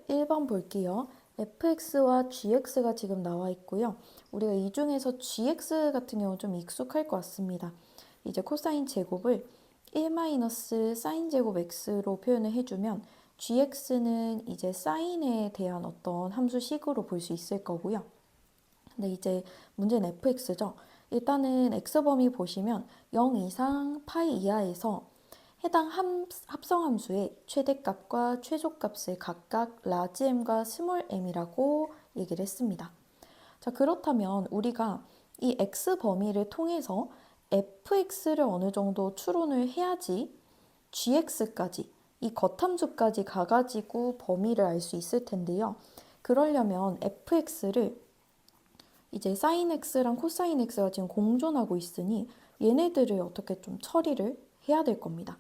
1번 볼게요. fx와 gx가 지금 나와 있고요. 우리가 이 중에서 gx 같은 경우 좀 익숙할 것 같습니다. 이제 코사인 제곱을 1-사인 제곱 x로 표현을 해주면 gx는 이제 사인에 대한 어떤 함수식으로 볼 수 있을 거고요. 근데 이제 문제는 fx죠. 일단은 x범위 보시면 0 이상 파이 이하에서 해당 합성함수의 최대값과 최소값을 각각 라지 m과 스몰 m이라고 얘기를 했습니다. 자, 그렇다면 우리가 이 x 범위를 통해서 fx를 어느 정도 추론을 해야지 gx까지 이 겉함수까지 가가지고 범위를 알 수 있을 텐데요. 그러려면 fx를 이제 sin x랑 코사인 x가 지금 공존하고 있으니 얘네들을 어떻게 좀 처리를 해야 될 겁니다.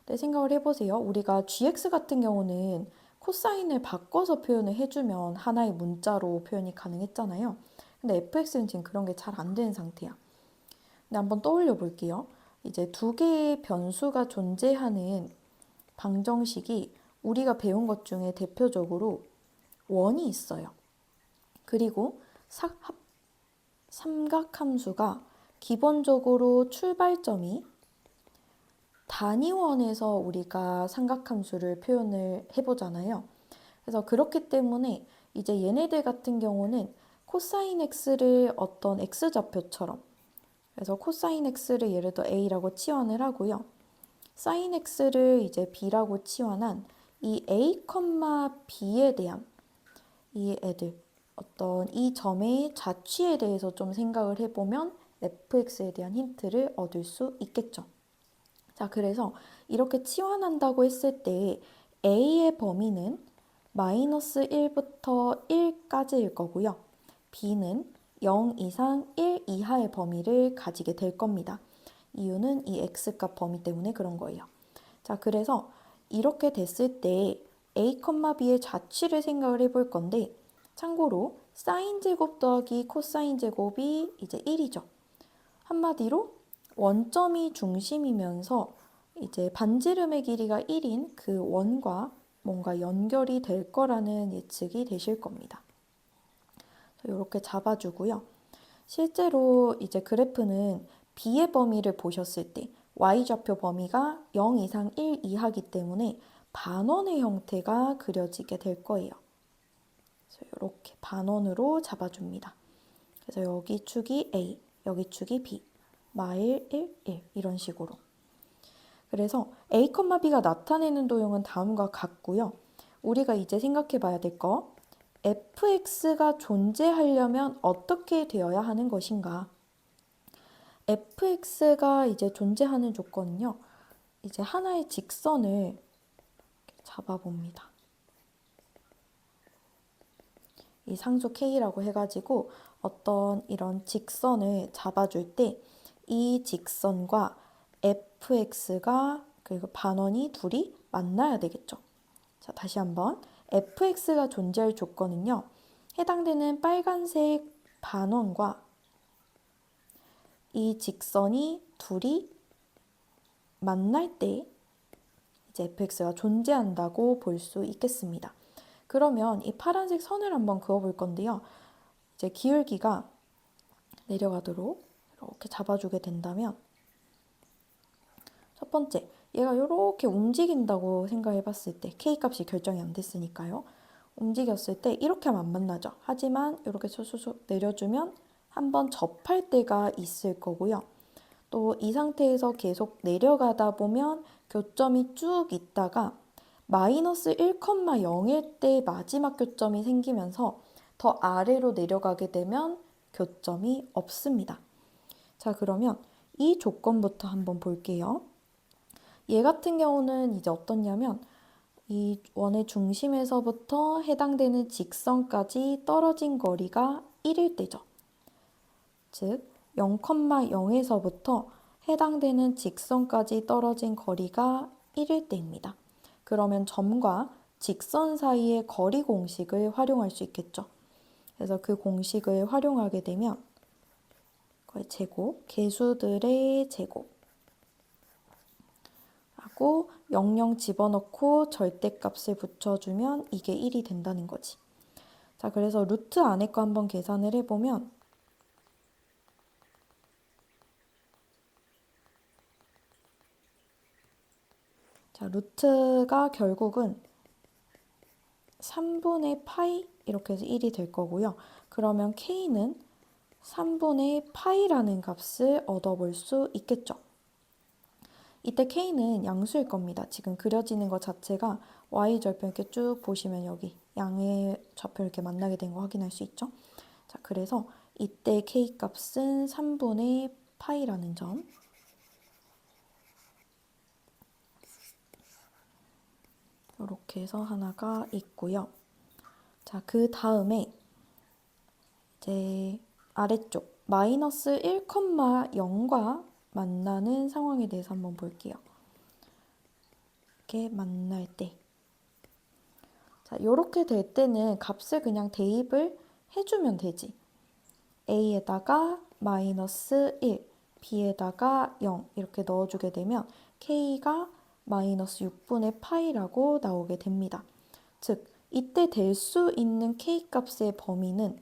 네, 생각을 해보세요. 우리가 gx 같은 경우는 코사인을 바꿔서 표현을 해주면 하나의 문자로 표현이 가능했잖아요. 근데 fx는 지금 그런 게 잘 안 되는 상태야. 근데 한번 떠올려 볼게요. 이제 두 개의 변수가 존재하는 방정식이 우리가 배운 것 중에 대표적으로 원이 있어요. 그리고 삼각함수가 기본적으로 출발점이 단위원에서 우리가 삼각함수를 표현을 해보잖아요. 그래서 그렇기 때문에 이제 얘네들 같은 경우는 코사인 x를 어떤 x좌표처럼, 그래서 코사인 x를 예를 들어 a라고 치환을 하고요. 사인 x를 이제 b라고 치환한 이 a, b에 대한 이 애들, 어떤 이 점의 자취에 대해서 좀 생각을 해보면 fx에 대한 힌트를 얻을 수 있겠죠. 자, 그래서 이렇게 치환한다고 했을 때 a의 범위는 마이너스 1부터 1까지일 거고요. b는 0 이상 1 이하의 범위를 가지게 될 겁니다. 이유는 이 x값 범위 때문에 그런 거예요. 자, 그래서 이렇게 됐을 때 a, b의 자취를 생각을 해볼 건데, 참고로 사인 제곱 더하기 코사인 제곱이 이제 1이죠. 한마디로 원점이 중심이면서 이제 반지름의 길이가 1인 그 원과 뭔가 연결이 될 거라는 예측이 되실 겁니다. 이렇게 잡아주고요. 실제로 이제 그래프는 b의 범위를 보셨을 때 y좌표 범위가 0 이상 1 이하기 때문에 반원의 형태가 그려지게 될 거예요. 그래서 이렇게 반원으로 잡아줍니다. 그래서 여기 축이 a, 여기 축이 b, 마일 1, 1 이런 식으로. 그래서 a, b가 나타내는 도형은 다음과 같고요. 우리가 이제 생각해 봐야 될 거, fx가 존재하려면 어떻게 되어야 하는 것인가? fx가 이제 존재하는 조건은요. 이제 하나의 직선을 잡아봅니다. 이 상수 k라고 해가지고 어떤 이런 직선을 잡아줄 때 이 직선과 fx가 그리고 반원이 둘이 만나야 되겠죠. 자, 다시 한번 fx가 존재할 조건은요. 해당되는 빨간색 반원과 이 직선이 둘이 만날 때 이제 fx가 존재한다고 볼 수 있겠습니다. 그러면 이 파란색 선을 한번 그어볼 건데요. 이제 기울기가 내려가도록 이렇게 잡아주게 된다면 첫 번째, 얘가 이렇게 움직인다고 생각해 봤을 때 k값이 결정이 안 됐으니까요. 움직였을 때 이렇게 하면 안 만나죠. 하지만 이렇게 쑥쑥 내려주면 한번 접할 때가 있을 거고요. 또 이 상태에서 계속 내려가다 보면 교점이 쭉 있다가 마이너스 1,0일 때 마지막 교점이 생기면서 더 아래로 내려가게 되면 교점이 없습니다. 자, 그러면 이 조건부터 한번 볼게요. 얘 같은 경우는 이제 어떻냐면 이 원의 중심에서부터 해당되는 직선까지 떨어진 거리가 1일 때죠. 즉 0,0에서부터 해당되는 직선까지 떨어진 거리가 1일 때입니다. 그러면 점과 직선 사이의 거리 공식을 활용할 수 있겠죠. 그래서 그 공식을 활용하게 되면 그의 제곱, 개수들의 제곱 하고 00 집어넣고 절대값을 붙여주면 이게 1이 된다는 거지. 자, 그래서 루트 안에 거 한번 계산을 해보면 자, 루트가 결국은 3분의 파이 이렇게 해서 1이 될 거고요. 그러면 k는 3분의 파이라는 값을 얻어볼 수 있겠죠. 이때 k는 양수일 겁니다. 지금 그려지는 것 자체가 y절편 이렇게 쭉 보시면 여기 양의 좌표 이렇게 만나게 된 거 확인할 수 있죠. 자, 그래서 이때 k 값은 3분의 파이라는 점. 이렇게 해서 하나가 있고요. 자, 그 다음에 이제 아래쪽 마이너스 1,0과 만나는 상황에 대해서 한번 볼게요. 이렇게 만날 때. 자, 이렇게 될 때는 값을 그냥 대입을 해주면 되지. a에다가 마이너스 1, b에다가 0 이렇게 넣어주게 되면 k가 마이너스 6분의 파이라고 나오게 됩니다. 즉, 이때 될 수 있는 k 값의 범위는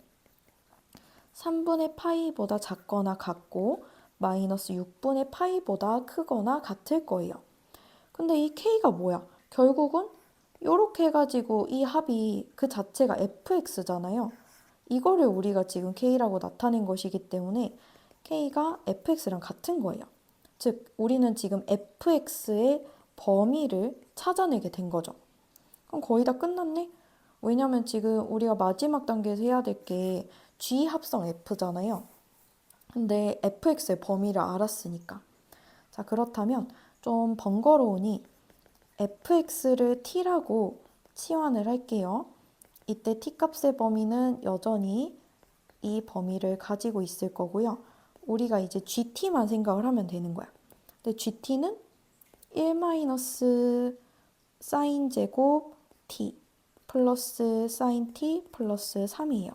3분의 파이보다 작거나 같고 마이너스 6분의 파이보다 크거나 같을 거예요. 근데 이 k가 뭐야? 결국은 이렇게 해가지고 이 합이 그 자체가 fx잖아요. 이거를 우리가 지금 k라고 나타낸 것이기 때문에 k가 fx랑 같은 거예요. 즉, 우리는 지금 fx의 범위를 찾아내게 된 거죠. 그럼 거의 다 끝났네? 왜냐면 지금 우리가 마지막 단계에서 해야 될 게 g 합성 f잖아요. 근데 fx의 범위를 알았으니까. 자, 그렇다면 좀 번거로우니 fx를 t라고 치환을 할게요. 이때 t 값의 범위는 여전히 이 범위를 가지고 있을 거고요. 우리가 이제 gt만 생각을 하면 되는 거야. 근데 gt는 1 사인 제곱 t 플러스 사인 t 플러스 3이에요.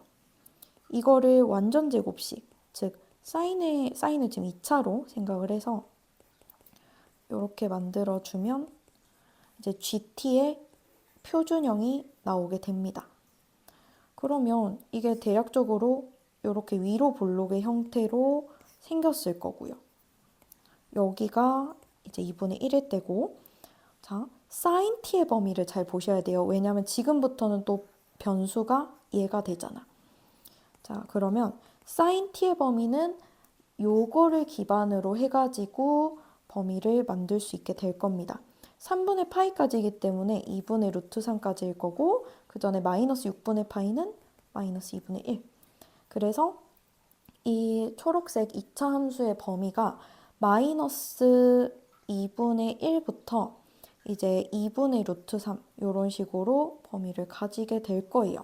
이거를 완전 제곱식, 즉 사인을 지금 2차로 생각을 해서 이렇게 만들어주면 이제 gt의 표준형이 나오게 됩니다. 그러면 이게 대략적으로 이렇게 위로 볼록의 형태로 생겼을 거고요. 여기가 이제 2분의 1일 때고, 자, sin t의 범위를 잘 보셔야 돼요. 왜냐하면 지금부터는 또 변수가 얘가 되잖아. 자, 그러면 sin t의 범위는 요거를 기반으로 해가지고 범위를 만들 수 있게 될 겁니다. 3분의 파이까지이기 때문에 2분의 루트 3까지일 거고, 그 전에 마이너스 6분의 파이는 마이너스 2분의 1. 그래서 이 초록색 2차 함수의 범위가 마이너스 2분의 1부터 이제 2분의 루트 3 이런 식으로 범위를 가지게 될 거예요.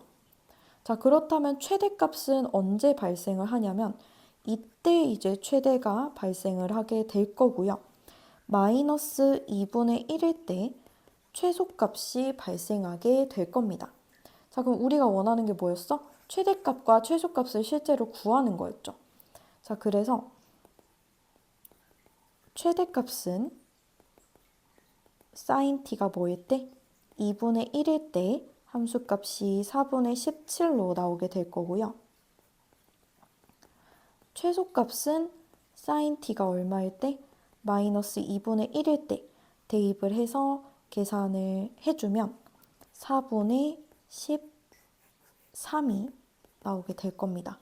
자, 그렇다면 최대값은 언제 발생을 하냐면 이때 이제 최대가 발생을 하게 될 거고요. 마이너스 2분의 1일 때 최소값이 발생하게 될 겁니다. 자, 그럼 우리가 원하는 게 뭐였어? 최대값과 최소값을 실제로 구하는 거였죠. 자, 그래서 최대값은 sin t가 뭐일 때? 2분의 1일 때 함수값이 4분의 17로 나오게 될 거고요. 최소값은 sin t가 얼마일 때? 마이너스 2분의 1일 때 대입을 해서 계산을 해주면 4분의 13이 나오게 될 겁니다.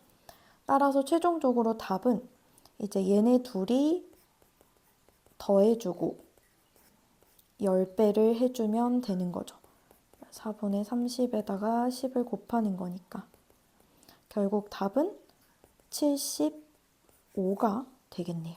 따라서 최종적으로 답은 이제 얘네 둘이 더해주고 10배를 해주면 되는 거죠. 4분의 30에다가 10을 곱하는 거니까 결국 답은 75가 되겠네요.